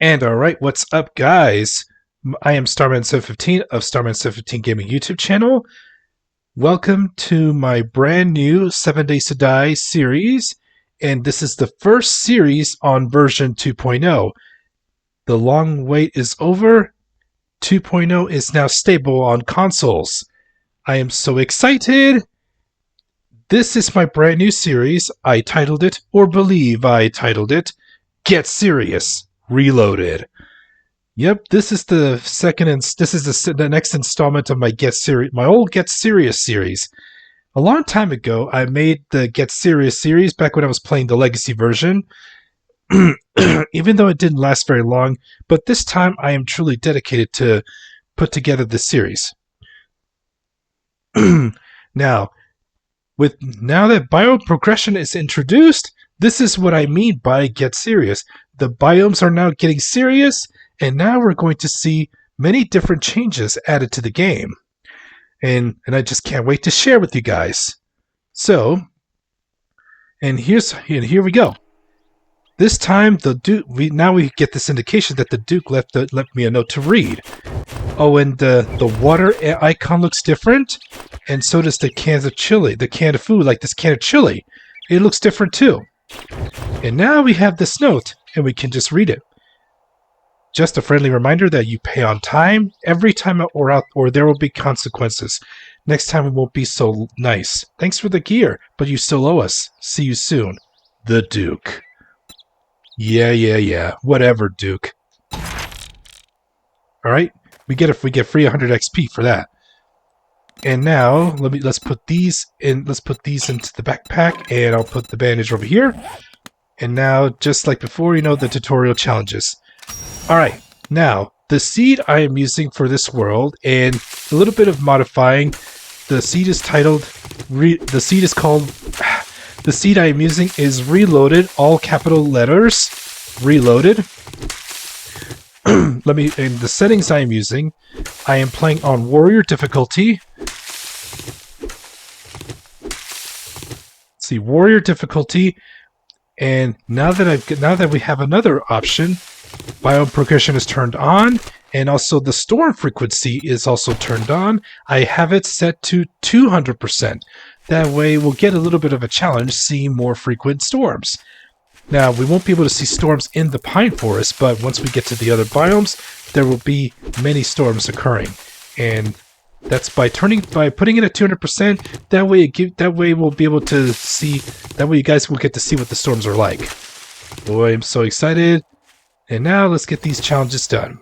And alright, what's up, guys? I am Starman715 of Starman715 Gaming YouTube channel. Welcome to my brand new 7 Days to Die series, and this is the first series on version 2.0. The long wait is over. 2.0 is now stable on consoles. I am so excited! This is my brand new series. I titled it, or believe I titled it, Get Serious Reloaded. Yep, this is the the next installment of my my old Get Serious series. A long time ago, I made the Get Serious series back when I was playing the Legacy version, even though it didn't last very long. But this time, I am truly dedicated to put together this series. Now that biome progression is introduced, this is what I mean by Get Serious. The biomes are now getting serious, and now we're going to see many different changes added to the game. And I just can't wait to share with you guys. So, here we go. This time the Duke we get this indication that the Duke left me a note to read. Oh, and the water icon looks different, and so does the cans of chili, the can of food, like this can of chili. It looks different too. And now we have this note, and we can just read it. Just a friendly reminder that you pay on time every time or there will be consequences. Next time it won't be so nice. Thanks for the gear, but you still owe us. See you soon. The Duke. Yeah. Whatever, Duke. Alright, we get free 100 XP for that. And now let's put these into the backpack, and I'll put the bandage over here. And now, just like before, the tutorial challenges. Alright, now, the seed I am using for this world, and a little bit of modifying, the seed I am using is Reloaded, all capital letters, Reloaded. In the settings I am using, I am playing on Warrior difficulty. See, Warrior difficulty, and now that we have another option, biome progression is turned on, and also the storm frequency is also turned on. I have it set to 200%. That way we'll get a little bit of a challenge seeing more frequent storms. Now, we won't be able to see storms in the pine forest, but once we get to the other biomes, there will be many storms occurring. And that's by putting it at 200%. That way we'll be able to see. That way you guys will get to see what the storms are like. Boy, I'm so excited. And now let's get these challenges done.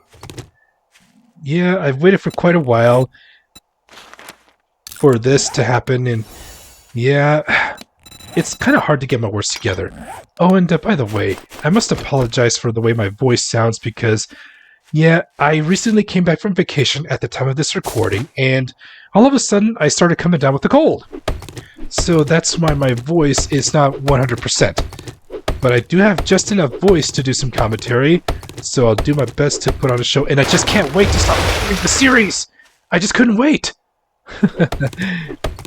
Yeah, I've waited for quite a while for this to happen, and yeah, it's kind of hard to get my words together. Oh, and by the way, I must apologize for the way my voice sounds because, yeah, I recently came back from vacation at the time of this recording, and all of a sudden I started coming down with a cold. So that's why my voice is not 100%. But I do have just enough voice to do some commentary, so I'll do my best to put on a show, and I just can't wait to start recording the series! I just couldn't wait!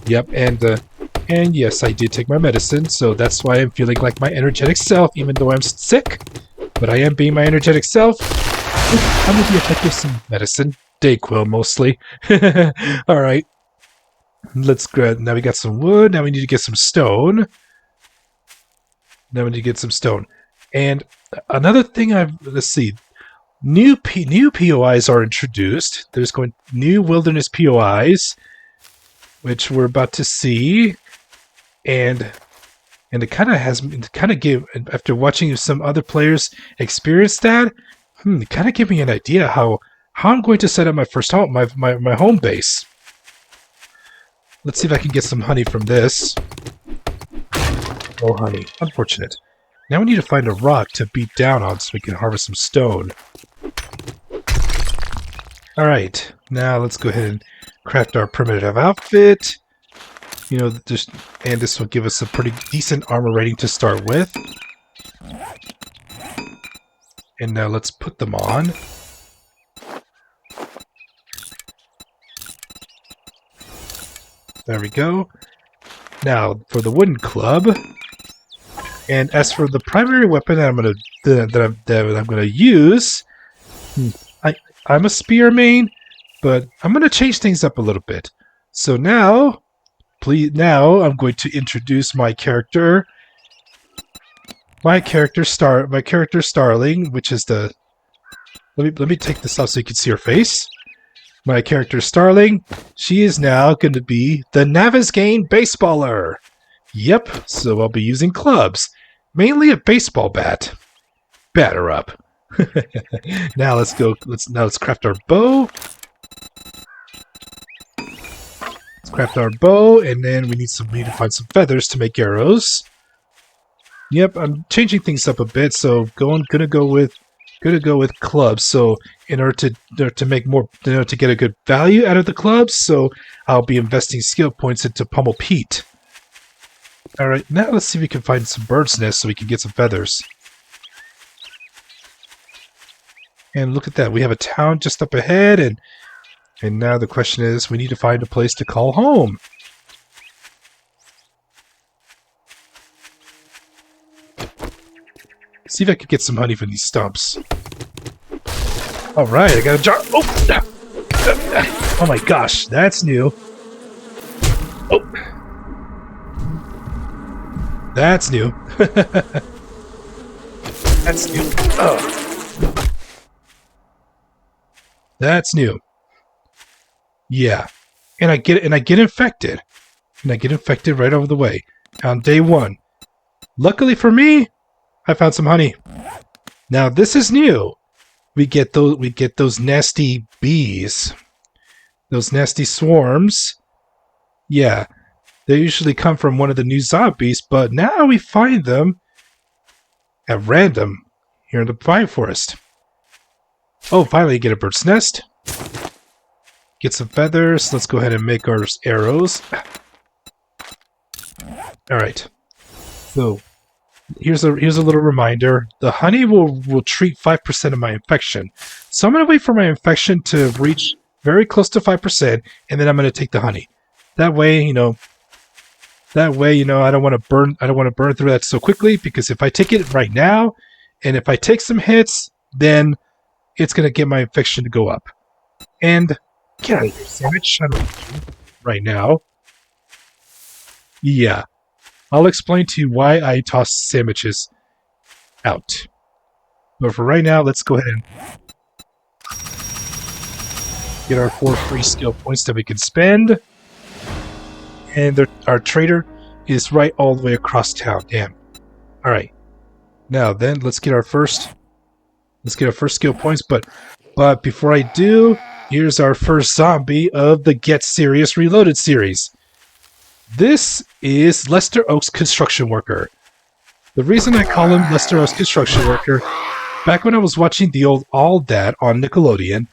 Yep, and yes, I did take my medicine, so that's why I'm feeling like my energetic self, even though I'm sick. But I am being my energetic self. I'm gonna be effective some medicine. Dayquil, mostly. Alright. Let's grab. Now we got some wood, now we need to get some stone. And another thing let's see. New POIs are introduced. There's new wilderness POIs, which we're about to see. And it kind of gave, after watching some other players experience that, it kind of gave me an idea how I'm going to set up my first home, my home base. Let's see if I can get some honey from this. Oh, honey. Unfortunate. Now we need to find a rock to beat down on so we can harvest some stone. Alright, now let's go ahead and craft our primitive outfit. And this will give us a pretty decent armor rating to start with. And now let's put them on. There we go. Now, for the wooden club, and as for the primary weapon that I'm going to that I'm going to use. I'm a spear main, but I'm going to change things up a little bit. So now, I'm going to introduce my character. My character Starling, which is the. Let me take this off so you can see her face. My character Starling, she is now going to be the Navezgane Baseballer. Yep, so I'll be using clubs. Mainly a baseball bat. Batter up. Now let's go. Let's craft our bow. Let's craft our bow, and then we need to find some feathers to make arrows. Yep, I'm changing things up a bit, so gonna go with clubs. So in order to make more, to get a good value out of the clubs, so I'll be investing skill points into Pummel Pete. All right, now let's see if we can find some bird's nests so we can get some feathers. And look at that, we have a town just up ahead, and now the question is, we need to find a place to call home. See if I can get some honey from these stumps. Alright, I got a jar. Oh my gosh, that's new. Oh. That's new. That's new. Oh. That's new. Yeah. And I get infected. And I get infected right over the way. On day 1. Luckily for me, I found some honey. Now this is new. We get those nasty bees. Those nasty swarms. Yeah. They usually come from one of the new zombies, but now we find them at random here in the pine forest. Oh, finally get a bird's nest. Get some feathers. Let's go ahead and make our arrows. Alright. So here's a little reminder. The honey will treat 5% of my infection. So I'm going to wait for my infection to reach very close to 5%, and then I'm going to take the honey. That way, I don't want to burn through that so quickly, because if I take it right now, and if I take some hits, then it's going to get my infection to go up. And get out of here, sandwich. I don't need you right now. Yeah. I'll explain to you why I toss sandwiches out. But for right now, let's go ahead and get our 4 free skill points that we can spend. And our trader is right all the way across town. Damn. Alright. Now then, let's get our first skill points, but before I do, here's our first zombie of the Get Serious Reloaded series. This is Lester Oak's construction worker. The reason I call him Lester Oak's construction worker, back when I was watching the old All That on Nickelodeon,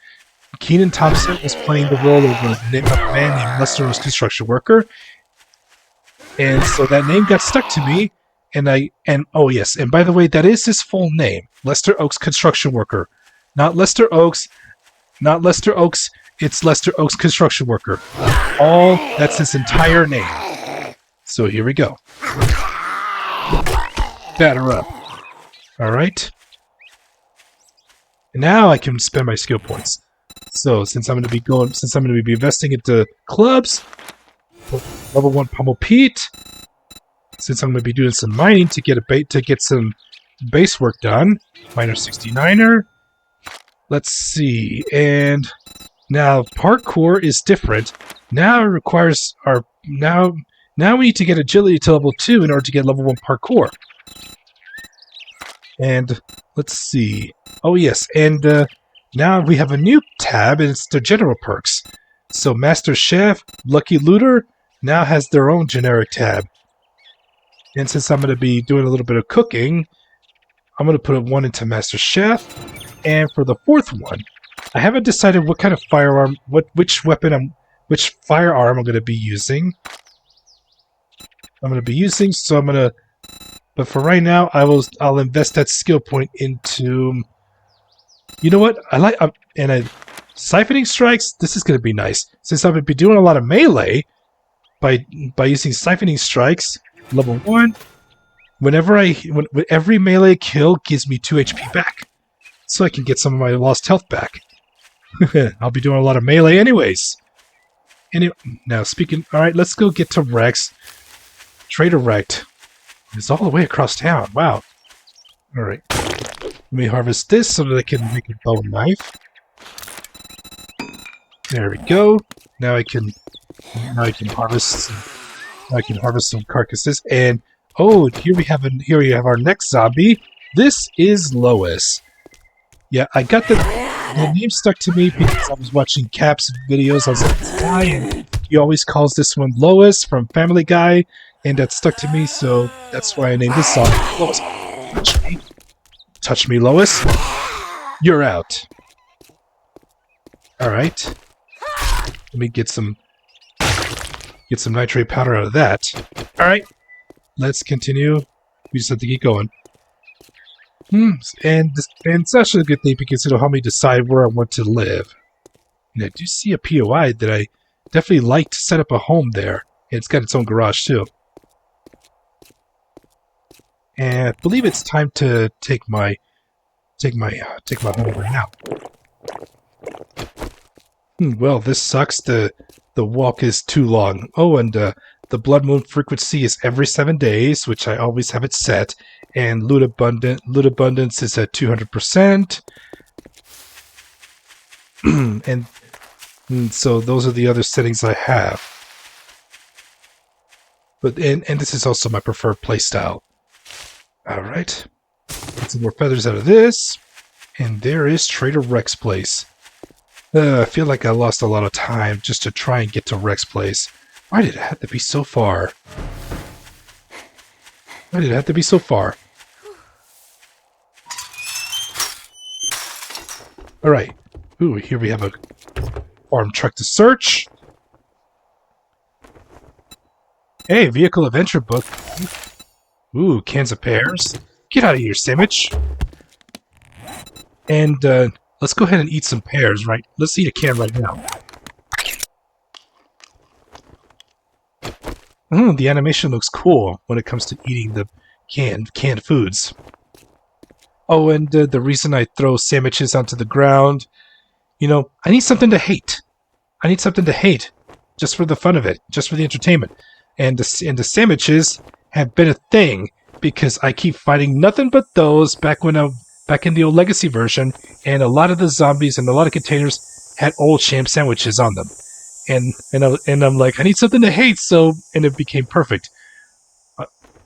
Kenan Thompson was playing the role of a man named Lester Oak's construction worker, and so that name got stuck to me. Oh yes, and by the way, that is his full name, Lester Oak's construction worker, not Lester Oak's, it's Lester Oak's construction worker. That's his entire name. So here we go. Batter up. Alright. Now I can spend my skill points. So since I'm going to be investing into clubs, level 1 Pummel Pete. Since I'm going to be doing some mining to get some base work done, Miner 69er. Let's see, and now parkour is different. Now it requires now we need to get agility to level 2 in order to get level 1 parkour. And let's see. Oh yes, and now we have a new tab, and it's the general perks. So Master Chef, Lucky Looter now has their own generic tab. And since I'm going to be doing a little bit of cooking, I'm going to put one into Master Chef. And for the 4th one, I haven't decided what kind of firearm, which firearm I'm going to be using. So I'm going to, but for right now, I'll invest that skill point into, you know what, siphoning strikes. This is going to be nice, since I'm going to be doing a lot of melee by using siphoning strikes. Level 1. every melee kill gives me 2 HP back, so I can get some of my lost health back. I'll be doing a lot of melee anyways. Now speaking, all right, let's go get to Rex. Trader Rex is all the way across town. Wow. All right, let me harvest this so that I can make a bow and knife. There we go. Now I can harvest. I can harvest some carcasses, and oh, here we have our next zombie. This is Lois. Yeah, I got the name stuck to me because I was watching Cap's videos on this guy, and he always calls this one Lois from Family Guy, and that stuck to me, so that's why I named this song Lois. Touch me. Touch me, Lois. You're out. Alright. Let me get some nitrate powder out of that. Alright. Let's continue. We just have to keep going. And it's actually a good thing because it'll help me decide where I want to live. And I do see a POI that I definitely like to set up a home there. It's got its own garage too. And I believe it's time to take my home right now. Well, this sucks. The walk is too long. Oh, and the blood moon frequency is every 7 days, which I always have it set. And loot abundance is at 200%. and so those are the other settings I have. But and this is also my preferred playstyle. All right, get some more feathers out of this, and there is Trader Rex's place. I feel like I lost a lot of time just to try and get to Rex's place. Why did it have to be so far? Why did it have to be so far? All right. Ooh, here we have a farm truck to search. Hey, vehicle adventure book. Ooh, cans of pears. Get out of here, sandwich. And let's go ahead and eat some pears, right? Let's eat a can right now. The animation looks cool when it comes to eating the canned foods. Oh, and the reason I throw sandwiches onto the ground, you know, I need something to hate. I need something to hate, just for the fun of it, just for the entertainment. And the sandwiches have been a thing because I keep finding nothing but those back in the old Legacy version, and a lot of the zombies and a lot of containers had old Champ sandwiches on them. And I'm like, I need something to hate, and it became perfect.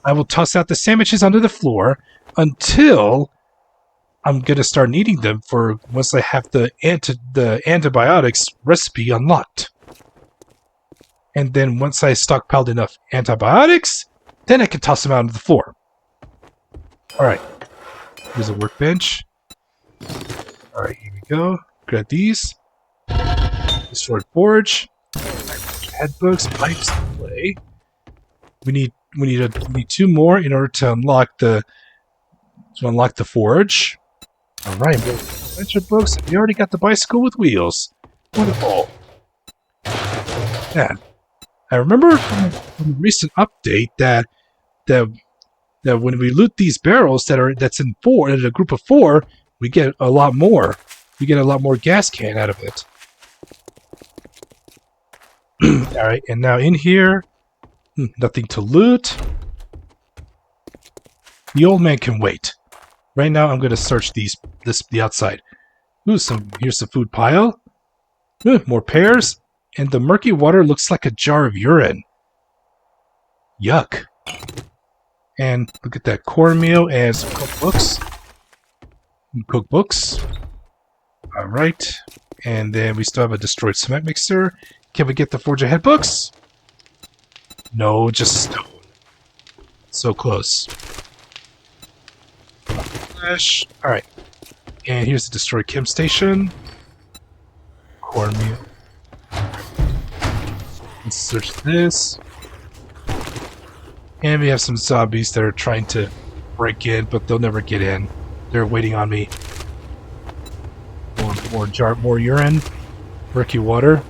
I will toss out the sandwiches onto the floor until I'm gonna start needing them for once I have the antibiotics recipe unlocked. And then once I stockpiled enough antibiotics, then I can toss them out onto the floor. Alright. Here's a workbench. Alright, here we go. Grab these. Destroyed forge. Head books, pipes, and clay. We need 2 more in order to unlock the forge. All right, adventure books. We already got the bicycle with wheels. Wonderful. Yeah, I remember from a recent update that when we loot these barrels that's in a group of 4, we get a lot more. We get a lot more gas can out of it. Alright, and now in here, nothing to loot. The old man can wait. Right now I'm going to search the outside. Ooh, here's the food pile. More pears. And the murky water looks like a jar of urine. Yuck. And look at that cornmeal and some cookbooks. Alright. And then we still have a destroyed cement mixer. Can we get the forge ahead books? No, just stone. So close. Flash. Alright. And here's the destroyed chem station. Cornmeal. Let's search this. And we have some zombies that are trying to break in, but they'll never get in. They're waiting on me. More urine. Murky water.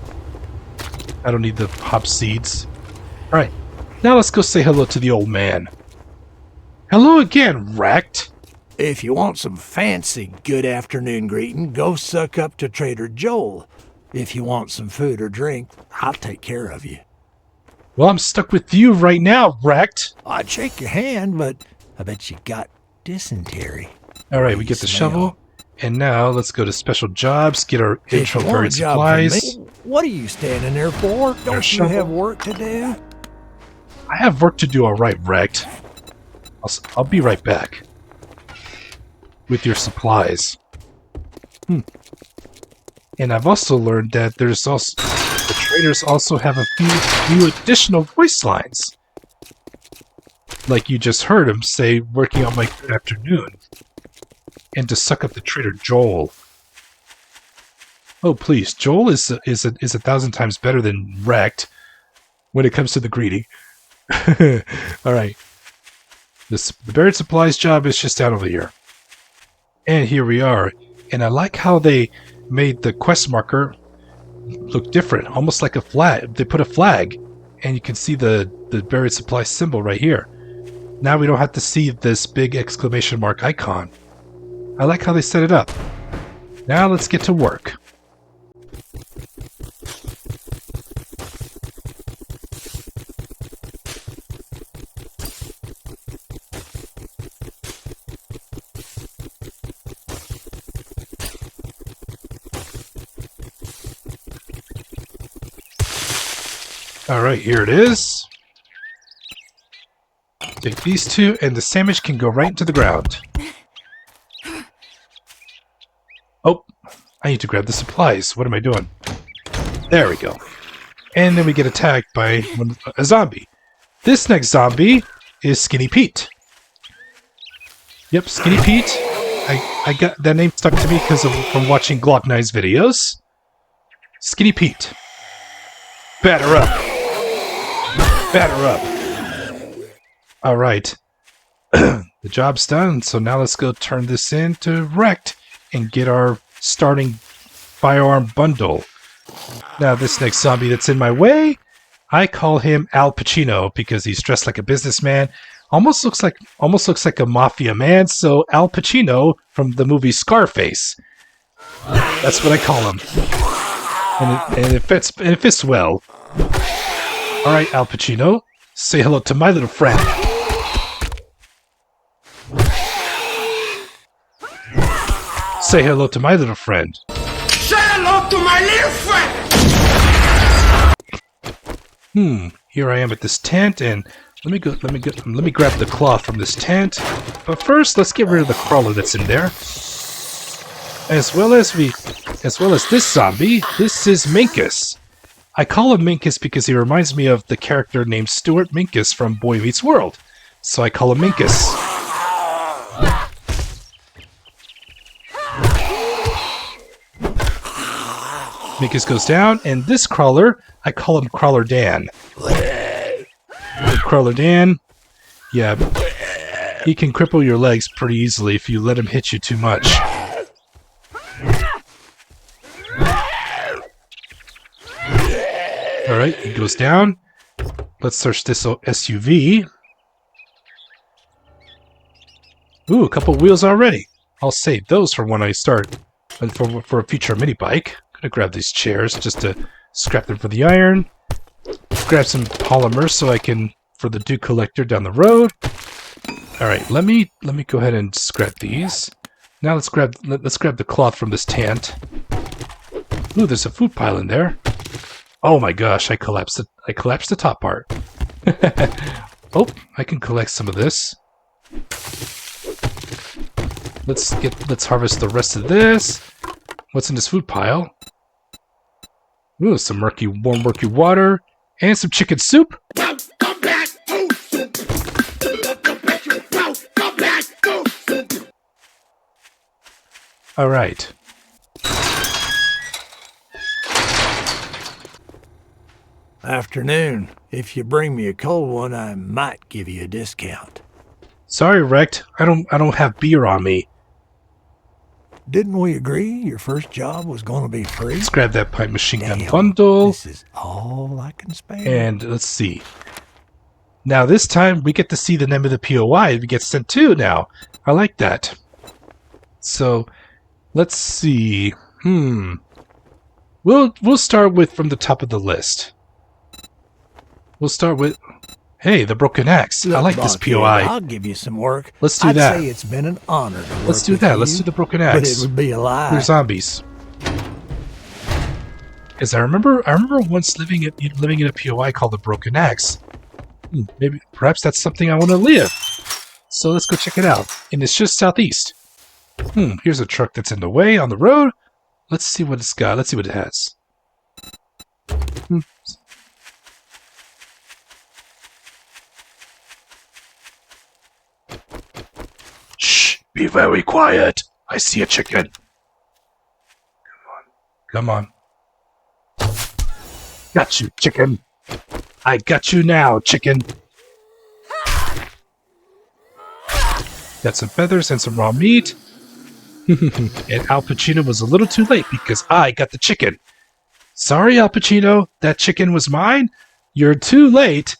I don't need the hop seeds. Alright. Now let's go say hello to the old man. Hello again, Wrecked. If you want some fancy good afternoon greeting, go suck up to Trader Joel. If you want some food or drink, I'll take care of you. Well, I'm stuck with you right now, Wrecked. I'd shake your hand, but I bet you got dysentery. All right, we get the shovel. And now let's go to special jobs, get our intro buried supplies. What are you standing there for? Don't you have work to do? I have work to do, all right, Wrecked. I'll be right back with your supplies. And I've also learned that there's also the traders also have a few new additional voice lines, like you just heard him say, "Working on my good afternoon," and to suck up the Trader Joel. Oh please, Joel is a 1,000 times better than Wrecked when it comes to the greeting. All right. The buried supplies job is just down over here. And here we are. And I like how they made the quest marker look different, almost like a flag. They put a flag, and you can see the buried supply symbol right here. Now we don't have to see this big exclamation mark icon. I like how they set it up. Now let's get to work. Alright, here it is. Take these two, and the sandwich can go right into the ground. Oh, I need to grab the supplies. What am I doing? There we go. And then we get attacked by a zombie. This next zombie is Skinny Pete. Yep, Skinny Pete. I got that name stuck to me because from watching Glock 9's videos. Skinny Pete. Batter up. Batter up. Alright. The job's done, so now let's go turn this into Wrecked and get our starting firearm bundle. Now this next zombie that's in my way, I call him Al Pacino because he's dressed like a businessman. Almost looks like a mafia man, so Al Pacino from the movie Scarface. That's what I call him. And it fits well. Alright, Al Pacino, say hello to my little friend. Say hello to my little friend. Say hello to my little friend! Here I am at this tent, and let me grab the cloth from this tent. But first, let's get rid of the crawler that's in there. As well as this zombie. This is Minkus. I call him Minkus because he reminds me of the character named Stuart Minkus from Boy Meets World. So I call him Minkus. Minkus goes down, and this crawler, I call him Crawler Dan. Crawler Dan, yeah, he can cripple your legs pretty easily if you let him hit you too much. Alright, he goes down. Let's search this SUV. Ooh, a couple wheels already. I'll save those for when I start, for a future mini bike. I'm gonna grab these chairs just to scrap them for the iron. Grab some polymer so I can, for the dew collector down the road. Alright, let me go ahead and scrap these. Now let's grab the cloth from this tent. Ooh, there's a food pile in there. Oh my gosh, I collapsed the top part. Oh, I can collect some of this. Let's harvest the rest of this. What's in this food pile? Ooh, some warm murky water and some chicken soup. Come back, food soup. Come back, food soup. All right. Afternoon. If you bring me a cold one, I might give you a discount. Sorry, Wrecked. I don't have beer on me. Didn't we agree your first job was going to be free? Let's grab that pipe machine gun bundle. This is all I can spare. And let's see. Now this time we get to see the name of the POI. We get sent to now. I like that. So let's see. We'll start with from the top of the list. We'll start with the Broken Axe. Look, I like this Bucky, POI. I'll give you some work. Let's do that. I'd say it's been an honor to work Let's do with that. you, Let's do the Broken but Axe. it would be a lie. We're zombies. Because I remember once living in a POI called the Broken Axe. Perhaps that's something I want to live. So let's go check it out. And it's just southeast. Here's a truck that's in the way on the road. Let's see what it's got. Let's see what it has. Shh! Be very quiet. I see a chicken. Come on. Got you, chicken. I got you now, chicken. Got some feathers and some raw meat. And Al Pacino was a little too late because I got the chicken. Sorry, Al Pacino. That chicken was mine. You're too late.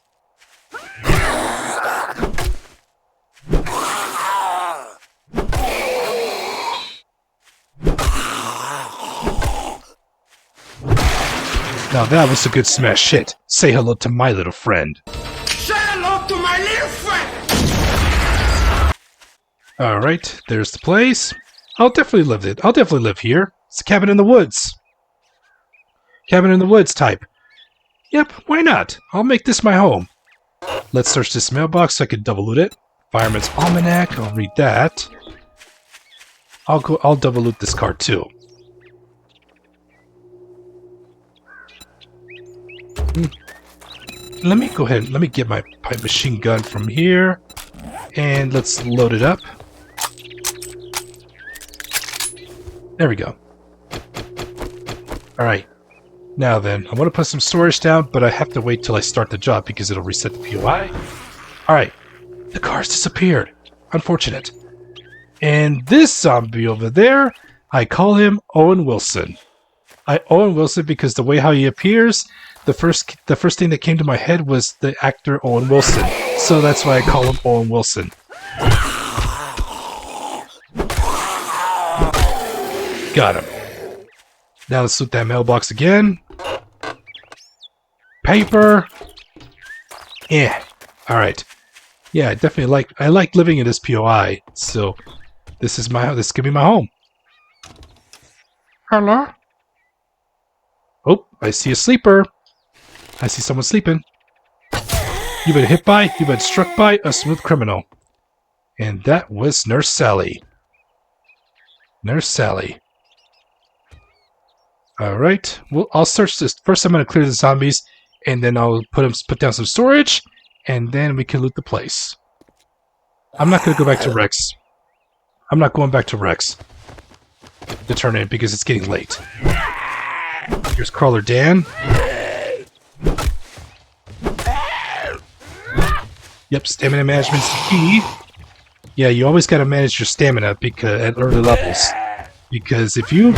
Now that was a good smash hit. Say hello to my little friend. Say hello to my little friend. Alright, there's the place. I'll definitely live it. I'll definitely live here. It's a cabin in the woods. Cabin in the woods type. Yep, why not? I'll make this my home. Let's search this mailbox so I can double loot it. Fireman's Almanac, I'll read that. I'll double loot this card too. Let me go ahead. Let me get my machine gun from here, and let's load it up. There we go. All right. Now then, I want to put some storage down, but I have to wait till I start the job because it'll reset the POI. All right. The car's disappeared. Unfortunate. And this zombie over there, I call him Owen Wilson. Owen Wilson because the way how he appears. The first thing that came to my head was the actor Owen Wilson. So that's why I call him Owen Wilson. Got him. Now let's loot that mailbox again. Paper. Yeah. Alright. Yeah, I like living in this POI. So this could be my home. Hello? Oh, I see a sleeper. I see someone sleeping. You've been hit by, you've been struck by a smooth criminal. And that was Nurse Sally. Nurse Sally. Alright, well, I'll search this. First I'm going to clear the zombies, and then I'll put down some storage, and then we can loot the place. I'm not going to go back to Rex. I'm not going back to Rex to turn in because it's getting late. Here's Crawler Dan. Yep, stamina management's the key. Yeah, you always got to manage your stamina at early levels. Because if you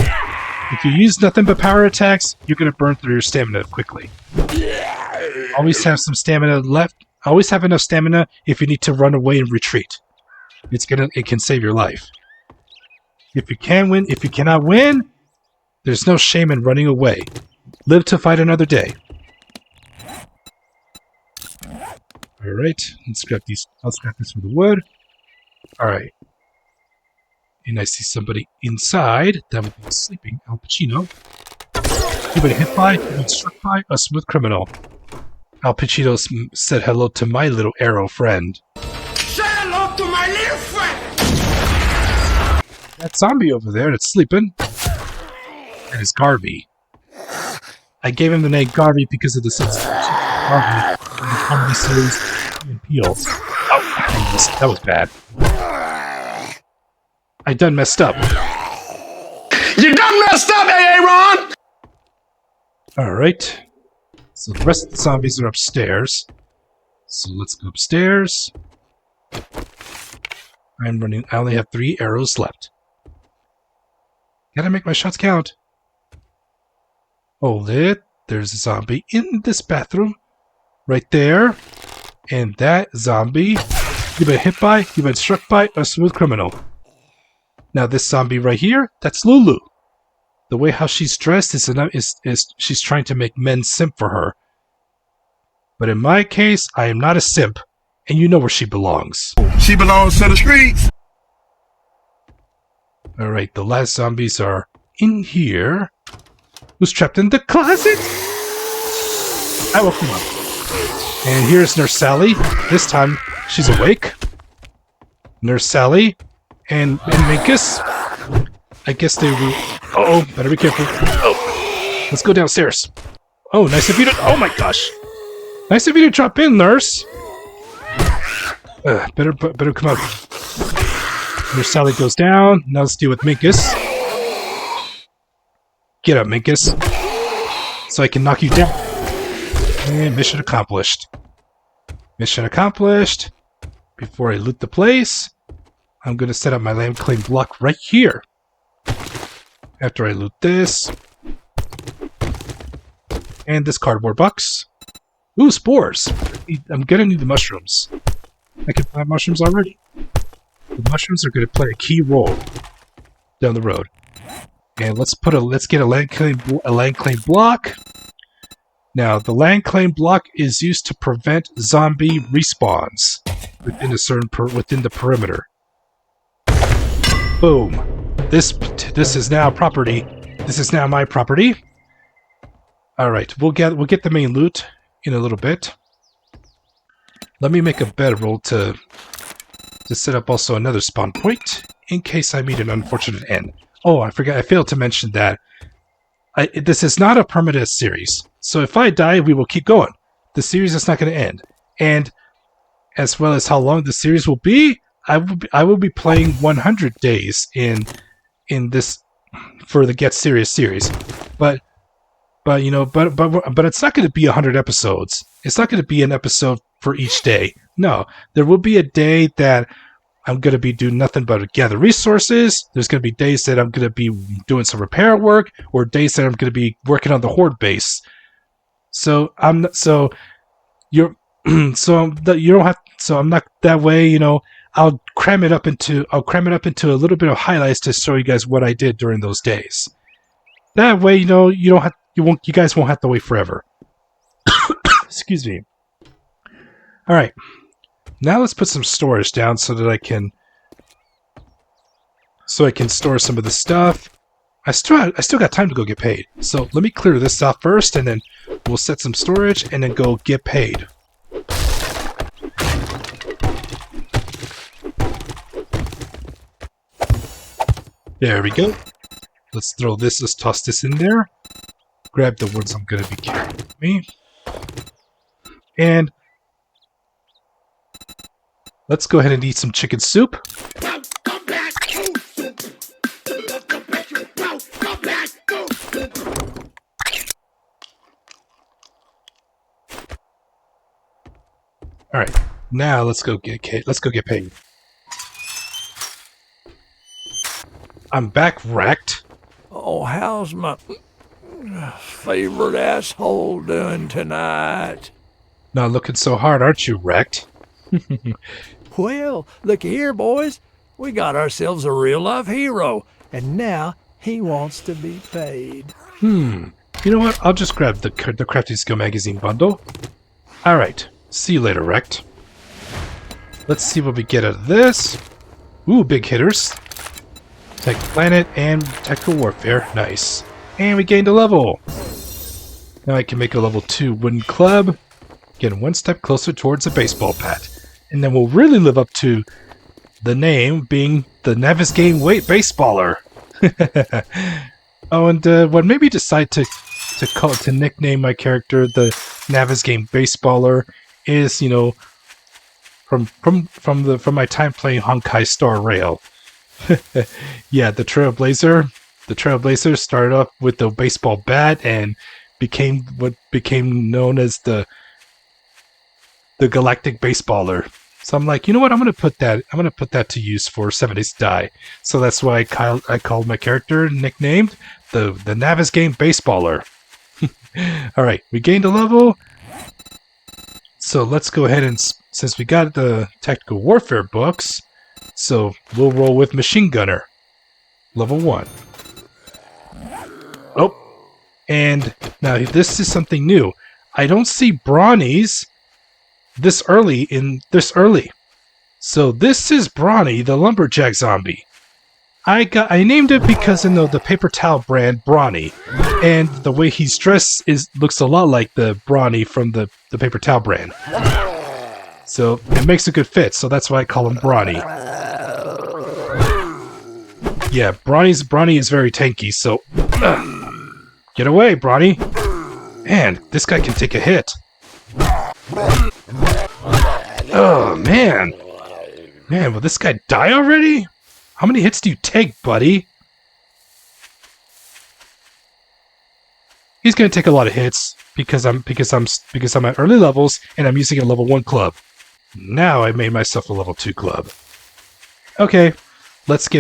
use nothing but power attacks, you're going to burn through your stamina quickly. Always have some stamina left. Always have enough stamina if you need to run away and retreat. It can save your life. If you cannot win, there's no shame in running away. Live to fight another day. Alright, let's scrap these. I'll scrap this for the wood. Alright. And I see somebody inside. That would be sleeping Al Pacino. You've been hit by, you've been struck by a smooth criminal. Al Pacino said hello to my little arrow friend. Say hello to my little friend. That zombie over there that's sleeping. That is Garvey. I gave him the name Garvey because of the sense of Garvey from the comedy series and Peels. Oh, that was bad. I done messed up. You done messed up, Aaron! Alright. So the rest of the zombies are upstairs. So let's go upstairs. I only have 3 arrows left. Gotta make my shots count. Hold it. There's a zombie in this bathroom. Right there. And that zombie, you've been hit by, you've been struck by a smooth criminal. Now this zombie right here, that's Lulu. The way how she's dressed is she's trying to make men simp for her. But in my case, I am not a simp, and you know where she belongs. She belongs to the streets. Alright, the last zombies are in here. Who's trapped in the closet? I will come up. And here's Nurse Sally. This time, she's awake. Nurse Sally and Minkus. I guess they will... Uh-oh, better be careful. Oh, let's go downstairs. Oh, nice of you to... Oh my gosh. Nice of you to drop in, Nurse. Better come up. Nurse Sally goes down. Now let's deal with Minkus. Get up, Minkus. So I can knock you down. And mission accomplished. Mission accomplished. Before I loot the place, I'm going to set up my land claim block right here. After I loot this. And this cardboard box. Ooh, spores! I'm gonna need the mushrooms. I can plant mushrooms already. The mushrooms are gonna play a key role down the road. And let's get a land claim block. Now, the land claim block is used to prevent zombie respawns within the perimeter. Boom. This is now property. This is now my property. All right, we'll get the main loot in a little bit. Let me make a bedroll to set up also another spawn point in case I meet an unfortunate end. Oh, I failed to mention that this is not a permanent series. So if I die, we will keep going. The series is not going to end. And as well as how long the series will be, I will be playing 100 days in this for the Get Serious series. But it's not going to be 100 episodes. It's not going to be an episode for each day. No, there will be a day that I'm going to be doing nothing but gather resources. There's going to be days that I'm going to be doing some repair work, or days that I'm going to be working on the horde base. So I'm not that way. I'll cram it up into a little bit of highlights to show you guys what I did during those days. That way, you guys won't have to wait forever. Excuse me. All right. Now let's put some storage down so that I can store some of the stuff. I still got time to go get paid. So let me clear this off first, and then we'll set some storage and then go get paid. There we go. Let's toss this in there. Grab the ones I'm going to be carrying with me. And let's go ahead and eat some chicken soup. All right, now let's go get paid. I'm back wrecked. Oh, how's my favorite asshole doing tonight? Not looking so hard, aren't you, wrecked? Well, look here, boys. We got ourselves a real-life hero, and now he wants to be paid. You know what? I'll just grab the Crafty Skill Magazine bundle. Alright, see you later, wrecked. Let's see what we get out of this. Ooh, big hitters. Tech Planet and Tactical Warfare. Nice. And we gained a level. Now I can make a level 2 wooden club. Getting one step closer towards a baseball bat. And then we'll really live up to the name being the Navis Game Weight Baseballer. Oh, and what made me decide to nickname my character the Navis Game Baseballer is, from my time playing Honkai Star Rail. Yeah, the Trailblazer started off with the baseball bat and became what became known as the Galactic Baseballer. So I'm like, you know what? I'm gonna put that to use for 7 Days to Die. So that's why I called my character, nicknamed the Navis Game Baseballer. All right, we gained a level. So let's go ahead and, since we got the tactical warfare books, so we'll roll with machine gunner, level 1. Oh, and now this is something new. I don't see Brawnies this early. So this is Brawny, the lumberjack zombie. I named it because in the paper towel brand Brawny, and the way he's dressed looks a lot like the Brawny from the paper towel brand. So it makes a good fit. So that's why I call him Brawny. Yeah, Brawny is very tanky. So get away, Brawny! Man, this guy can take a hit. Oh man, will this guy die already? How many hits do you take, buddy? He's gonna take a lot of hits because I'm at early levels and I'm using a level 1 club. Now I made myself a level 2 club. Okay, let's go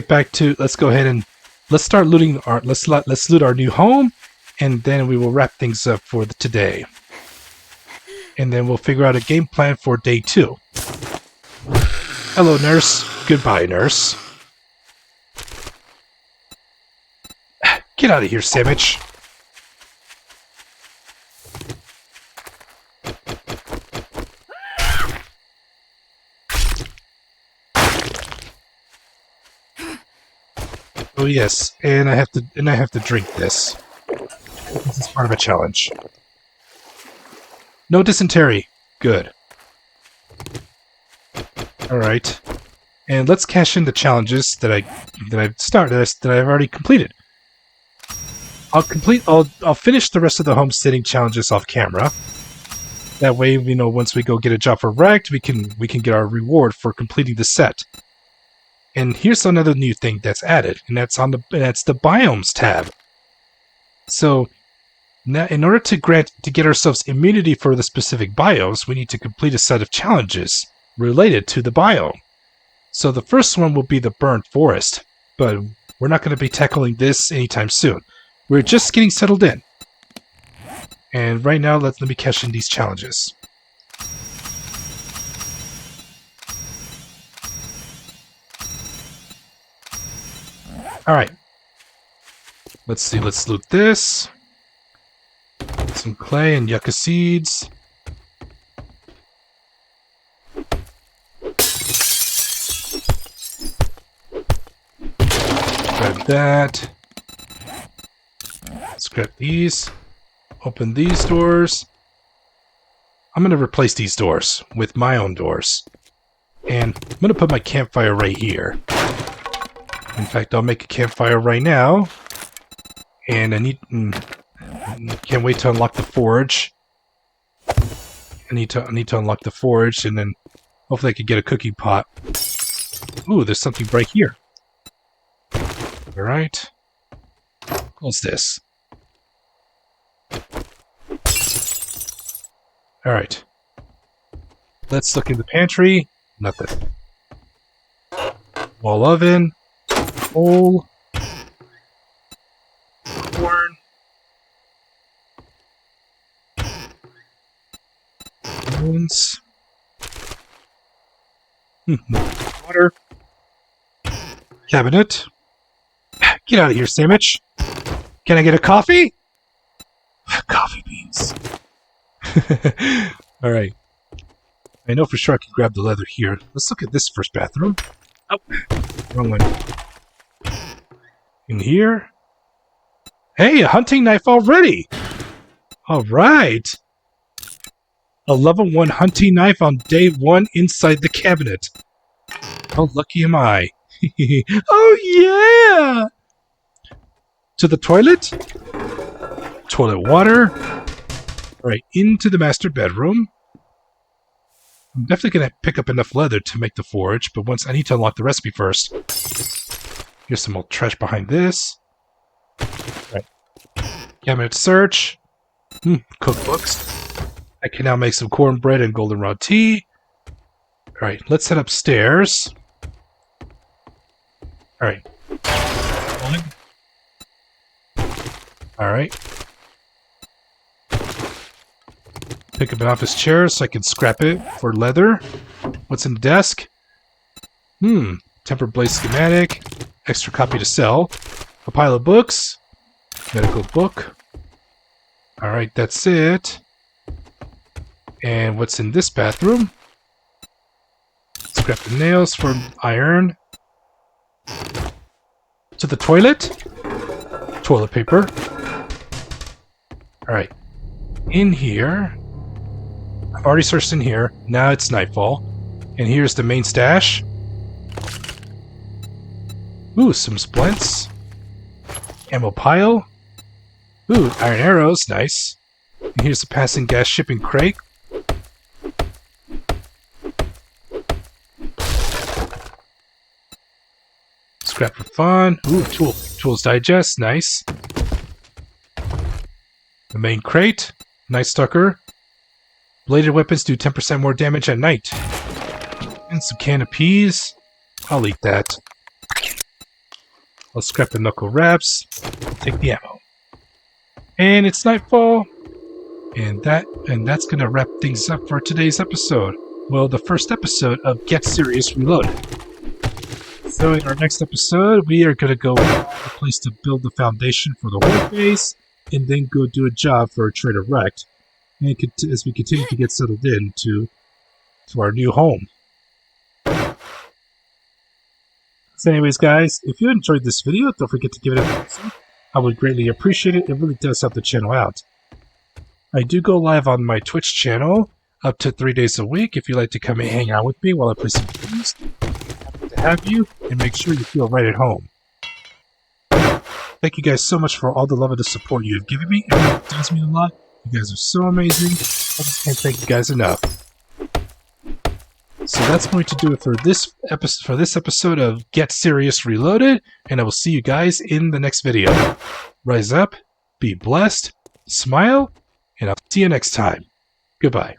ahead and let's start looting let's loot our new home, and then we will wrap things up for today. And then we'll figure out a game plan for day 2. Hello, nurse. Goodbye, nurse. Get out of here, sandwich. Oh yes, and I have to drink this. This is part of a challenge. No dysentery. Good. Alright. And let's cash in the challenges that I've already completed. I'll finish the rest of the homesteading challenges off camera. That way, once we go get a job for Wrecked, we can get our reward for completing the set. And here's another new thing that's added, and that's the biomes tab. So now, in order to get ourselves immunity for the specific biomes, we need to complete a set of challenges related to the biome. So the first one will be the burnt forest, but we're not going to be tackling this anytime soon. We're just getting settled in. And right now, let me cash in these challenges. Alright. Let's see, let's loot this. Some clay and yucca seeds. Grab that. Let's grab these. Open these doors. I'm going to replace these doors with my own doors. And I'm going to put my campfire right here. In fact, I'll make a campfire right now. And can't wait to unlock the forge. I need to unlock the forge, and then hopefully I can get a cooking pot. Ooh, there's something right here. Alright. What's this? Alright. Let's look in the pantry. Nothing. Wall oven. Coal. Corn. Bones. Water. Cabinet. Get out of here, sandwich. Can I get a coffee? Coffee beans. Alright. I know for sure I can grab the leather here. Let's look at this first bathroom. Oh, wrong one. In here. Hey, a hunting knife already! Alright! A level 1 hunting knife on day 1 inside the cabinet. How lucky am I? Oh yeah! To the toilet. Toilet water. Right, into the master bedroom. I'm definitely going to pick up enough leather to make the forge, but I need to unlock the recipe first. Here's some old trash behind this. Right. Cabinet search. Cookbooks. I can now make some cornbread and goldenrod tea. Alright, let's head upstairs. Alright. Alright. Pick up an office chair so I can scrap it for leather. What's in the desk? Tempered blade schematic. Extra copy to sell. A pile of books. Medical book. Alright, that's it. And what's in this bathroom? Scrap the nails for iron. To the toilet. Toilet paper. Alright. In here. I've already searched in here. Now it's nightfall. And here's the main stash. Ooh, some splints. Ammo pile. Ooh, iron arrows. Nice. And here's the passing gas shipping crate. Scrap for fun. Ooh, tools digest. Nice. The main crate. Night Stalker. Bladed weapons do 10% more damage at night. And some can of peas. I'll eat that. Let's scrap the knuckle wraps. Take the ammo. And it's nightfall. And that's gonna wrap things up for today's episode. Well, the first episode of Get Serious Reloaded. So in our next episode, we are gonna go to a place to build the foundation for the whole base, and then go do a job for a trader wrecked. And as we continue to get settled in to our new home. So anyways, guys, if you enjoyed this video, don't forget to give it a thumbs up. I would greatly appreciate it. It really does help the channel out. I do go live on my Twitch channel up to 3 days a week. If you'd like to come and hang out with me while I play some games, I'm happy to have you, and make sure you feel right at home. Thank you guys so much for all the love and the support you have given me. It really does mean a lot. You guys are so amazing. I just can't thank you guys enough. So that's going to do it for this episode of Get Serious Reloaded, and I will see you guys in the next video. Rise up, be blessed, smile, and I'll see you next time. Goodbye.